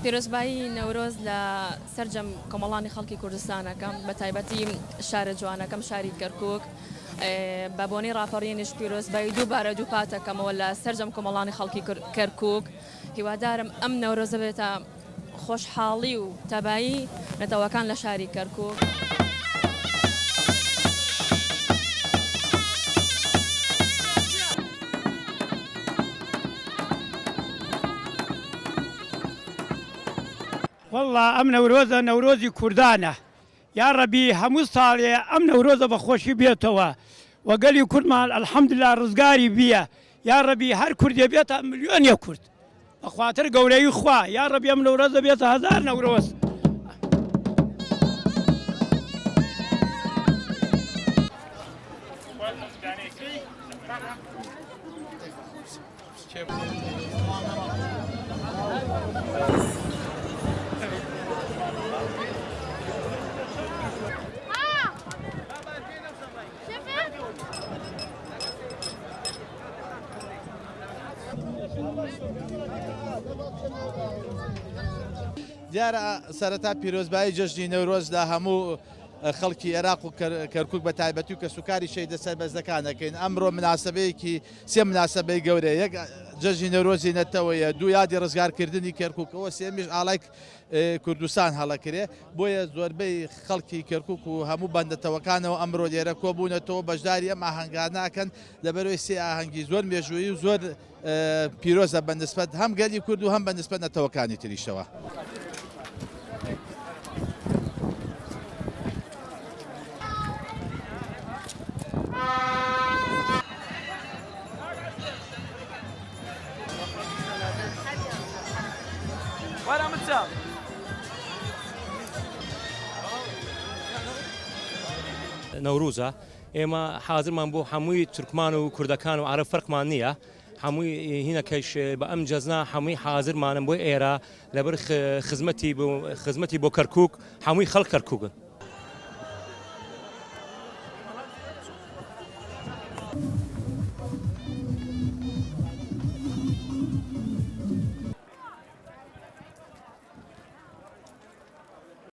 پیرۆزبایی نەورۆز لە سەرجەم کۆمەڵانی خەڵکی کوردستانەکەم بە تایبەتی شارە جوانەکەم شاری کەرکووک بە بۆنەی ڕاپەڕینش پیرۆزبایی دووبارە دوو پاتەکەمەوە لە سەرجەم کۆمەڵانی خەڵکی کەرکووک هیوادارم ئەم نەورۆزە بێتە خۆشحاڵی و تەبایی نەتەوەکان لە شاری کەرکووک. والله ئەم نەورۆزە نەورۆزی کوردانە یا ڕەبی هەموو ساڵێ ئەم نەورۆزە بەخۆشی بێتەوە وەگەلی کوردمان ئەلحەمدولیلا ڕزگاری بیە یا ڕەبی هەر کوردێ بێتە ملیۆنێ کورد بەخواتر گەورەی خوا یا ڕەبی ئەم نەورۆزە بێتە هەزار نەورۆز. دیارە سەرەتا پیرۆزبایی جەژنی نەورۆز لە هەموو خەڵکی عێراق و کەرکووک بە تایبەتی و کە سوکاری شەیدە سەربەزەکان دەکەین. ئەمڕۆ مناسبەیەکی سێ مناسبەی گەورەیە، یەک جەژنی نەورۆزی نەتەوەیە، دوو یادی ڕزگارکردنی کەرکووکەوە، سێمیش ئاڵای کوردستان هەڵەکرێ. بۆیە زۆربەی خەڵکی کەرکووک و هەموو بەندەتەوەکانەوە ئەمڕۆ لێرە کۆبوونەتەوە بەشداری ئەم ئاهەنگانەکەن لەبەرەوەی سێ ئاهەنگی زۆر مێژوویی و زۆر پیرۆزە بەنسبەت هەم گەلی کورد و هەم بەنسبەت نەتەوەکانی تریشەوە. نەوروزە ئێمە حاضرمان بۆ هەمووی تورکمان و کوردەکان و عەرەب فەرقمان نییە، هەمووی هینەکەش بە ئەم جەزنا هەمووی حاضرمانم بۆی ئێرە لەبەر خزمەتی بۆ کەرکووک هەمووی خەڵک کەرکووکن.